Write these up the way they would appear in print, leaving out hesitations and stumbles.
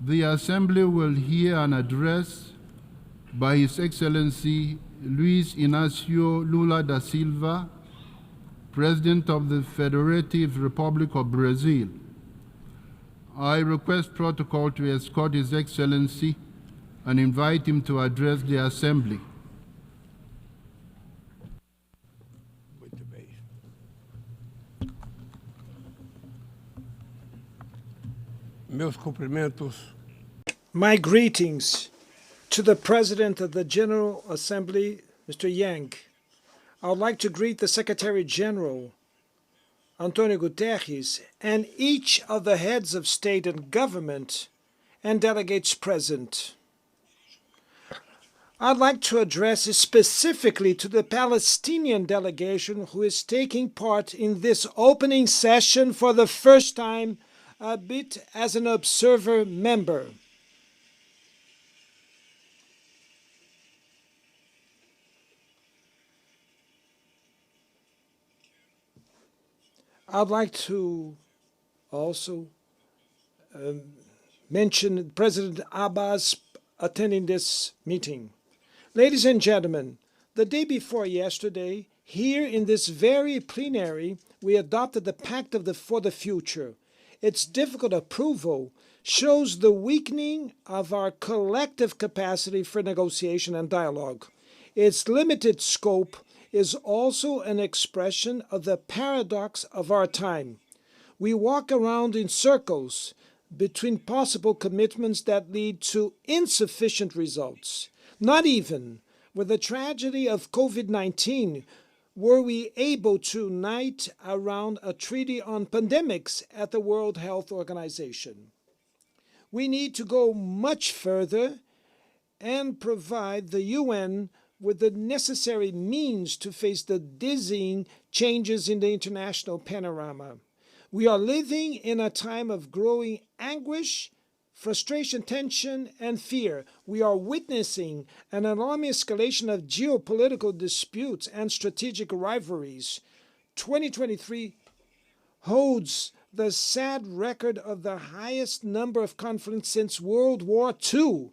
The Assembly will hear an address by His Excellency Luiz Inácio Lula da Silva, President of the Federative Republic of Brazil. I request protocol to escort His Excellency and invite him to address the Assembly. Meus cumprimentos. My greetings to the President of the General Assembly, Mr. Yang. I would like to greet the Secretary General, Antonio Guterres, and each of the heads of state and government and delegates present. I'd like to address specifically to the Palestinian delegation who is taking part in this opening session for the first time, a bit as an observer member. I'd like to also mention President Abbas attending this meeting. Ladies and gentlemen, the day before yesterday, here in this very plenary, we adopted the Pact for the Future. Its difficult approval shows the weakening of our collective capacity for negotiation and dialogue. Its limited scope is also an expression of the paradox of our time. We walk around in circles between possible commitments that lead to insufficient results. Not even with the tragedy of COVID-19 were we able to unite around a treaty on pandemics at the World Health Organization. We need to go much further and provide the UN with the necessary means to face the dizzying changes in the international panorama. We are living in a time of growing anguish, frustration, tension, and fear. We are witnessing an alarming escalation of geopolitical disputes and strategic rivalries. 2023 holds the sad record of the highest number of conflicts since World War II.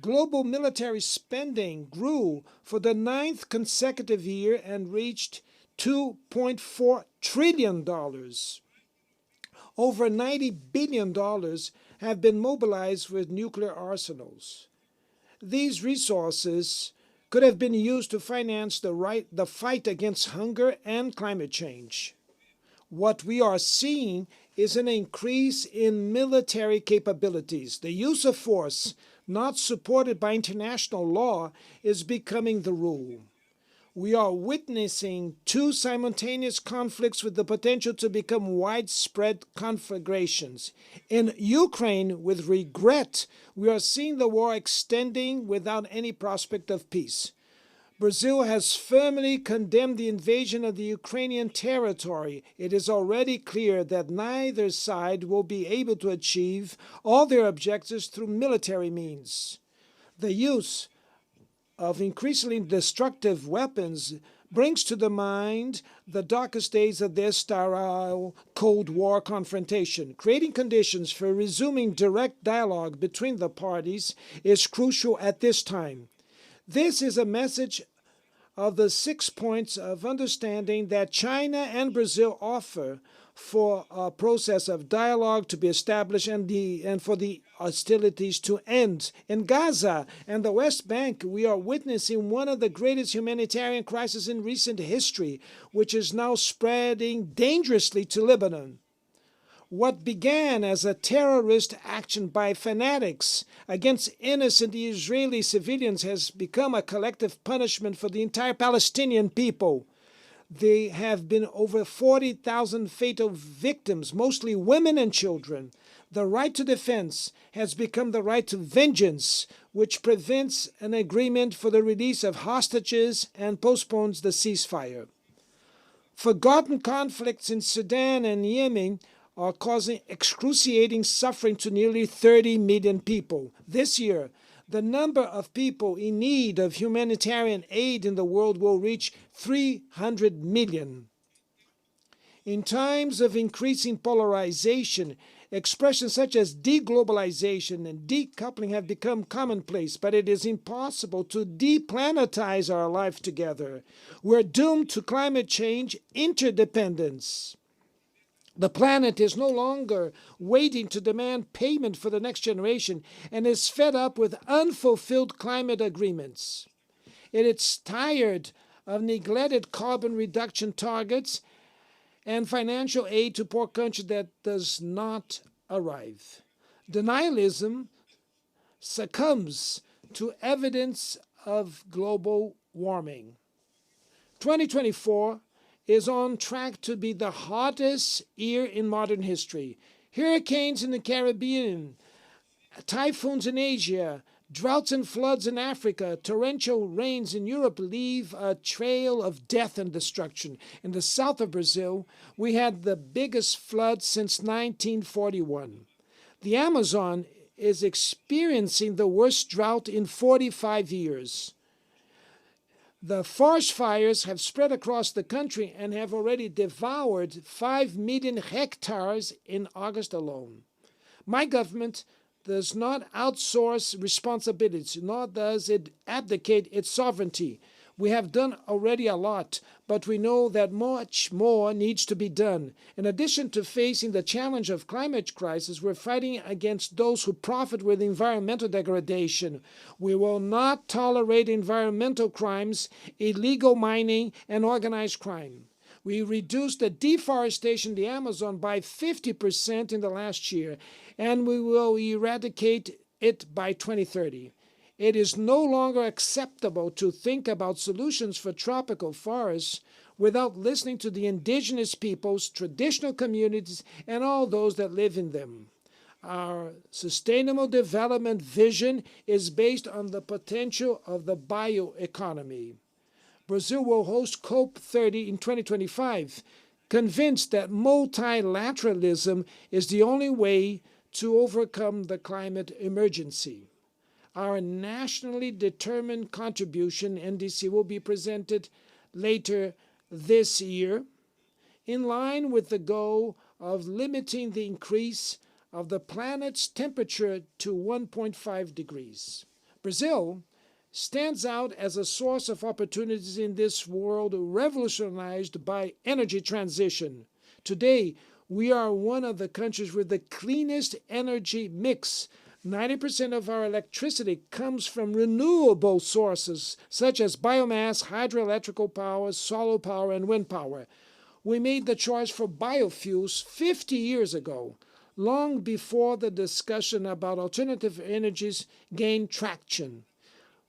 Global military spending grew for the 9th consecutive year and reached $2.4 trillion. Over $90 billion have been mobilized with nuclear arsenals. These resources could have been used to finance the fight against hunger and climate change. What we are seeing is an increase in military capabilities. The use of force, not supported by international law, is becoming the rule. We are witnessing two simultaneous conflicts with the potential to become widespread conflagrations. In Ukraine, with regret, we are seeing the war extending without any prospect of peace. Brazil has firmly condemned the invasion of the Ukrainian territory. It is already clear that neither side will be able to achieve all their objectives through military means. The use of increasingly destructive weapons brings to the mind the darkest days of this sterile Cold War confrontation. Creating conditions for resuming direct dialogue between the parties is crucial at this time. This is a message of the 6 points of understanding that China and Brazil offer for a process of dialogue to be established and for the hostilities to end. In Gaza and the West Bank, we are witnessing one of the greatest humanitarian crises in recent history, which is now spreading dangerously to Lebanon. What began as a terrorist action by fanatics against innocent Israeli civilians has become a collective punishment for the entire Palestinian people. There have been over 40,000 fatal victims, mostly women and children. The right to defense has become the right to vengeance, which prevents an agreement for the release of hostages and postpones the ceasefire. Forgotten conflicts in Sudan and Yemen are causing excruciating suffering to nearly 30 million people. This year, the number of people in need of humanitarian aid in the world will reach 300 million. In times of increasing polarization, Expressions such as deglobalization and decoupling have become commonplace, but it is impossible to deplanetize our life together. We're doomed to climate change interdependence. The planet is no longer waiting to demand payment for the next generation and is fed up with unfulfilled climate agreements. It is tired of neglected carbon reduction targets and financial aid to poor countries that does not arrive. Denialism succumbs to evidence of global warming. 2024 is on track to be the hottest year in modern history. Hurricanes in the Caribbean, typhoons in Asia, droughts and floods in Africa, torrential rains in Europe leave a trail of death and destruction. In the south of Brazil, we had the biggest flood since 1941. The Amazon is experiencing the worst drought in 45 years. The forest fires have spread across the country and have already devoured 5 million hectares in August alone. My government does not outsource responsibilities, nor does it abdicate its sovereignty. We have done already a lot, but we know that much more needs to be done. In addition to facing the challenge of climate crisis, we're fighting against those who profit with environmental degradation. We will not tolerate environmental crimes, illegal mining, and organized crime. We reduced the deforestation in the Amazon by 50% in the last year, and we will eradicate it by 2030. It is no longer acceptable to think about solutions for tropical forests without listening to the indigenous peoples, traditional communities, and all those that live in them. Our sustainable development vision is based on the potential of the bioeconomy. Brazil will host COP30 in 2025, convinced that multilateralism is the only way to overcome the climate emergency. Our nationally determined contribution, NDC, will be presented later this year, in line with the goal of limiting the increase of the planet's temperature to 1.5 degrees. Brazil stands out as a source of opportunities in this world revolutionized by energy transition. Today, we are one of the countries with the cleanest energy mix. 90% of our electricity comes from renewable sources, such as biomass, hydroelectrical power, solar power, and wind power. We made the choice for biofuels 50 years ago, long before the discussion about alternative energies gained traction.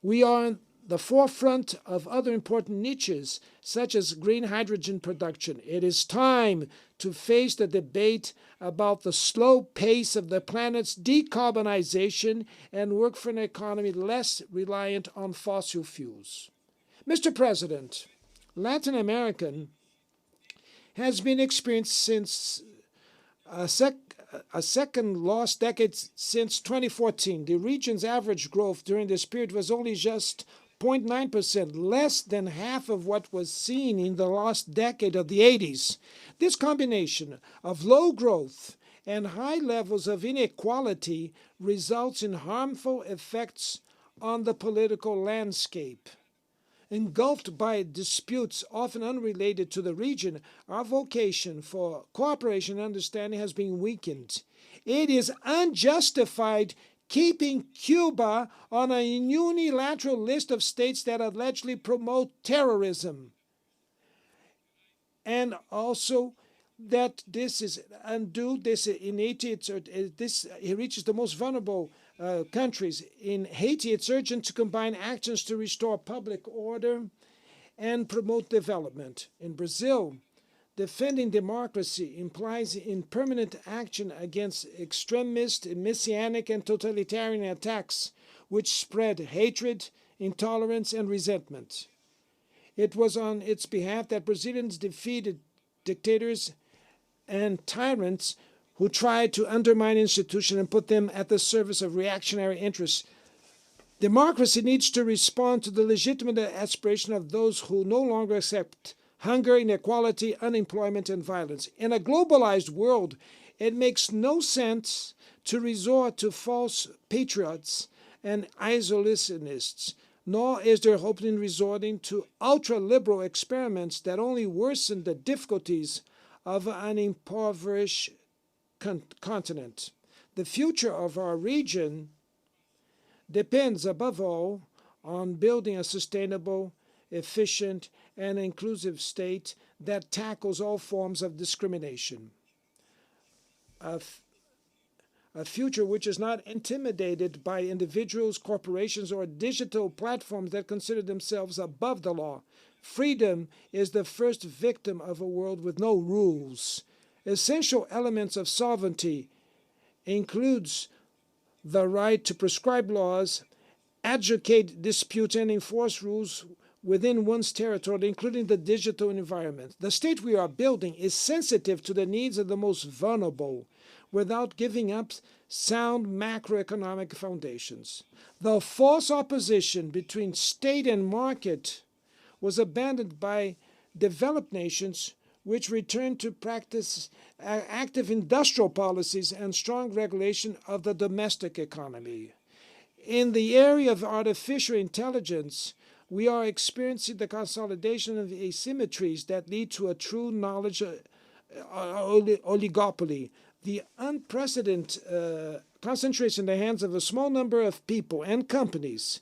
We are on the forefront of other important niches, such as green hydrogen production. It is time to face the debate about the slow pace of the planet's decarbonization and work for an economy less reliant on fossil fuels. Mr. President, Latin America has been experienced since a second lost decade since 2014. The region's average growth during this period was only just 0.9%, less than half of what was seen in the last decade of the 80s. This combination of low growth and high levels of inequality results in harmful effects on the political landscape. Engulfed by disputes often unrelated to the region, our vocation for cooperation and understanding has been weakened. It is unjustified keeping Cuba on a unilateral list of states that allegedly promote terrorism. And also that this is undue, it reaches the most vulnerable countries. In Haiti, it's urgent to combine actions to restore public order and promote development. In Brazil, defending democracy implies impermanent action against extremist, messianic, and totalitarian attacks which spread hatred, intolerance, and resentment. It was on its behalf that Brazilians defeated dictators and tyrants who tried to undermine institutions and put them at the service of reactionary interests. Democracy needs to respond to the legitimate aspiration of those who no longer accept hunger, inequality, unemployment, and violence. In a globalized world, It makes no sense to resort to false patriots and isolationists, nor is there hope in resorting to ultra-liberal experiments that only worsen the difficulties of an impoverished continent. The future of our region depends, above all, on building a sustainable, efficient, and inclusive state that tackles all forms of discrimination. A future which is not intimidated by individuals, corporations, or digital platforms that consider themselves above the law. Freedom is the first victim of a world with no rules. Essential elements of sovereignty includes the right to prescribe laws, adjudicate disputes, and enforce rules within one's territory, including the digital environment. The state we are building is sensitive to the needs of the most vulnerable, without giving up sound macroeconomic foundations. The false opposition between state and market was abandoned by developed nations, which returned to practice active industrial policies and strong regulation of the domestic economy. In the area of artificial intelligence, we are experiencing the consolidation of asymmetries that lead to a true knowledge oligopoly. The unprecedented concentration in the hands of a small number of people and companies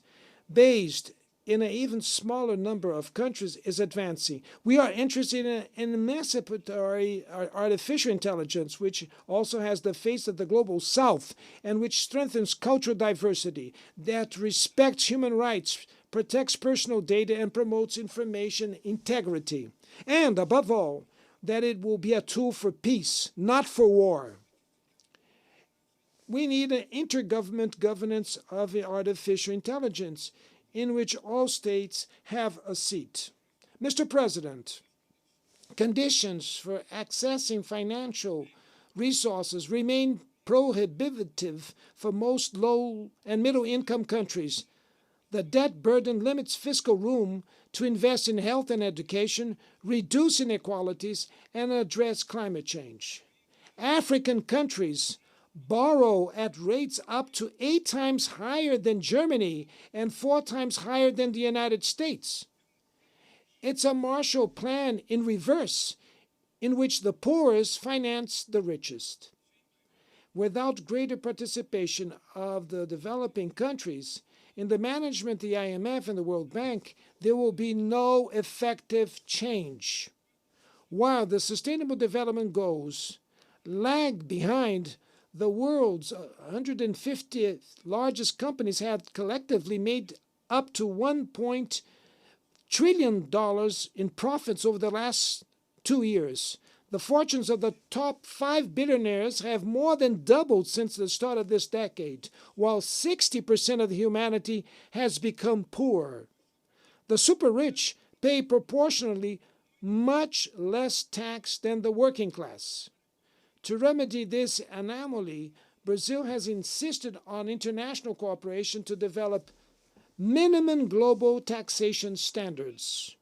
based in an even smaller number of countries is advancing. We are interested in emancipatory artificial intelligence, which also has the face of the global south and which strengthens cultural diversity, that respects human rights, protects personal data, and promotes information integrity. And above all, that it will be a tool for peace, not for war. We need an intergovernment governance of artificial intelligence in which all states have a seat. Mr. President, conditions for accessing financial resources remain prohibitive for most low and middle income countries. The debt burden limits fiscal room to invest in health and education, reduce inequalities, and address climate change. African countries borrow at rates up to 8 times higher than Germany and 4 times higher than the United States. It's a Marshall Plan in reverse, in which the poorest finance the richest. Without greater participation of the developing countries in the management of the IMF and the World Bank, there will be no effective change. While the Sustainable Development Goals lag behind, the world's 150 largest companies have collectively made up to $1 trillion in profits over the last 2 years. The fortunes of the top 5 billionaires have more than doubled since the start of this decade, while 60% of humanity has become poor. The super rich pay proportionally much less tax than the working class. To remedy this anomaly, Brazil has insisted on international cooperation to develop minimum global taxation standards.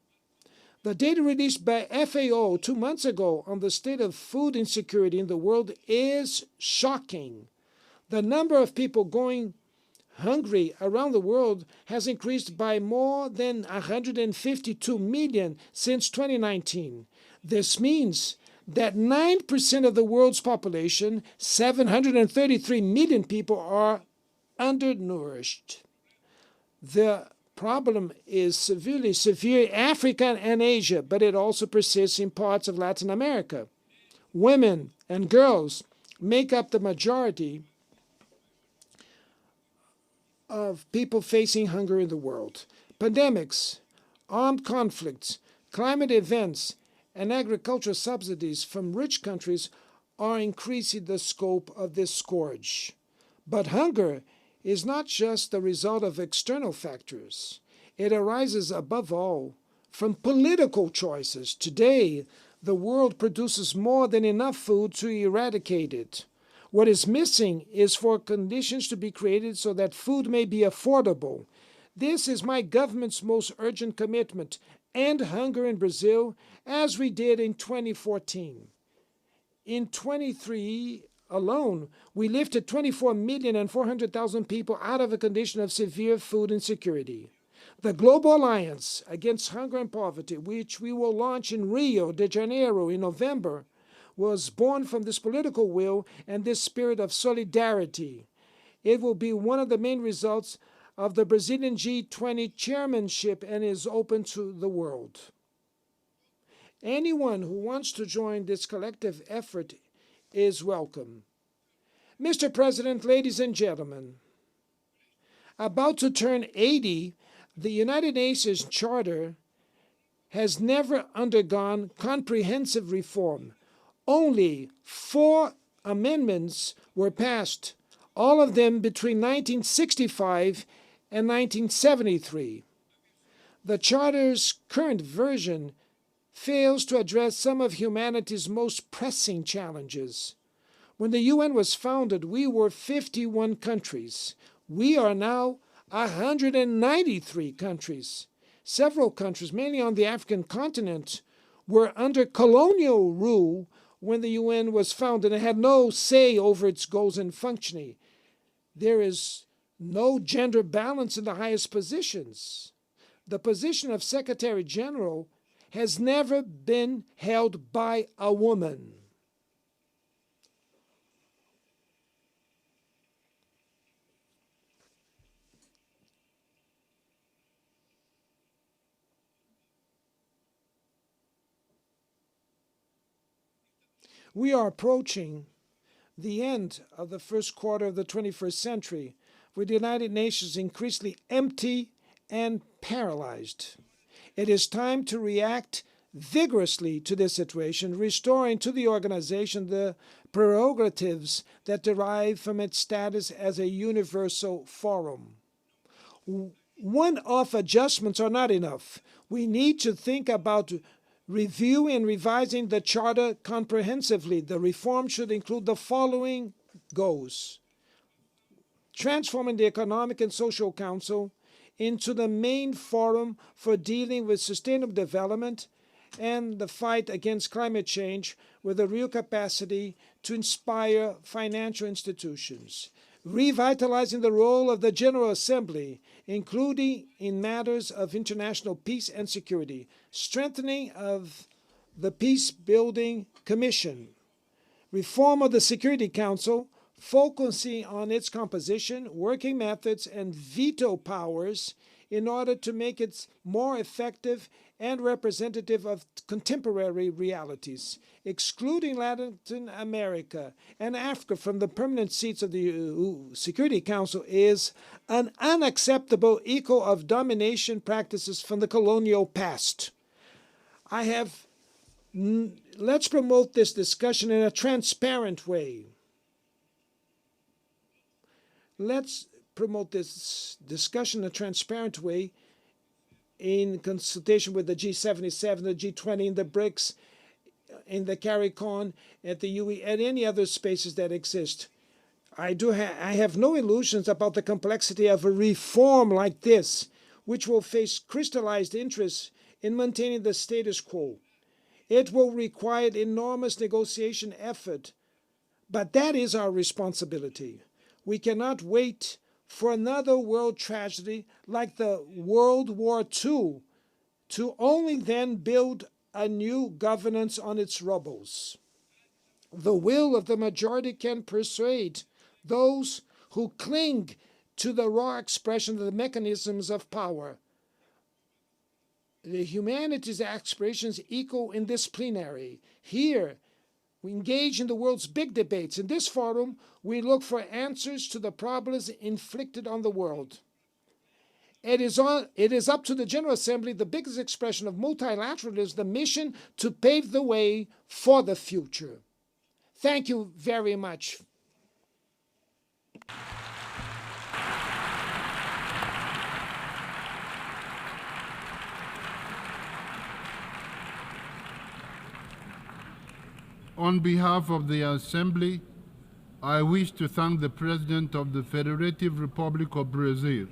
The data released by FAO 2 months ago on the state of food insecurity in the world is shocking. The number of people going hungry around the world has increased by more than 152 million since 2019. This means that 9% of the world's population, 733 million people, are undernourished. The problem is severe in Africa and Asia, but it also persists in parts of Latin America. Women and girls make up the majority of people facing hunger in the world. Pandemics, armed conflicts, climate events, and agricultural subsidies from rich countries are increasing the scope of this scourge. But hunger is not just the result of external factors. It arises, above all, from political choices. Today, the world produces more than enough food to eradicate it. What is missing is for conditions to be created so that food may be affordable. This is my government's most urgent commitment: end hunger in Brazil, as we did in 2014. In 23 alone, we lifted 24,400,000 people out of a condition of severe food insecurity. The Global Alliance Against Hunger and Poverty, which we will launch in Rio de Janeiro in November, was born from this political will and this spirit of solidarity. It will be one of the main results of the Brazilian G20 chairmanship and is open to the world. Anyone who wants to join this collective effort is welcome. Mr. President, ladies and gentlemen, about to turn 80, the United Nations Charter has never undergone comprehensive reform. Only 4 amendments were passed, all of them between 1965 and 1973. The Charter's current version fails to address some of humanity's most pressing challenges. When the UN was founded, we were 51 countries. We are now 193 countries. Several countries, mainly on the African continent, were under colonial rule when the UN was founded and had no say over its goals and functioning. There is no gender balance in the highest positions. The position of Secretary General has never been held by a woman. We are approaching the end of the first quarter of the 21st century, with the United Nations increasingly empty and paralyzed. It is time to react vigorously to this situation, restoring to the organization the prerogatives that derive from its status as a universal forum. One-off adjustments are not enough. We need to think about reviewing and revising the Charter comprehensively. The reform should include the following goals: transforming the Economic and Social Council into the main forum for dealing with sustainable development and the fight against climate change with a real capacity to inspire financial institutions. Revitalizing the role of the General Assembly, including in matters of international peace and security. Strengthening of the Peace-Building Commission. Reform of the Security Council, focusing on its composition, working methods, and veto powers in order to make it more effective and representative of contemporary realities. Excluding Latin America and Africa from the permanent seats of the Security Council is an unacceptable echo of domination practices from the colonial past. Let's promote this discussion in a transparent way. Let's promote this discussion in a transparent way in consultation with the G77, the G20, and the BRICS, in the CARICOM, at the UE, and any other spaces that exist. I have no illusions about the complexity of a reform like this, which will face crystallized interests in maintaining the status quo. It will require enormous negotiation effort, but that is our responsibility. We cannot wait for another world tragedy like the World War II to only then build a new governance on its rubbles. The will of the majority can persuade those who cling to the raw expression of the mechanisms of power. The humanities' aspirations echo in this plenary. Here, we engage in the world's big debates. In this forum, we look for answers to the problems inflicted on the world. It is up to the General Assembly, the biggest expression of multilateralism, the mission to pave the way for the future. Thank you very much. On behalf of the Assembly, I wish to thank the President of the Federative Republic of Brazil,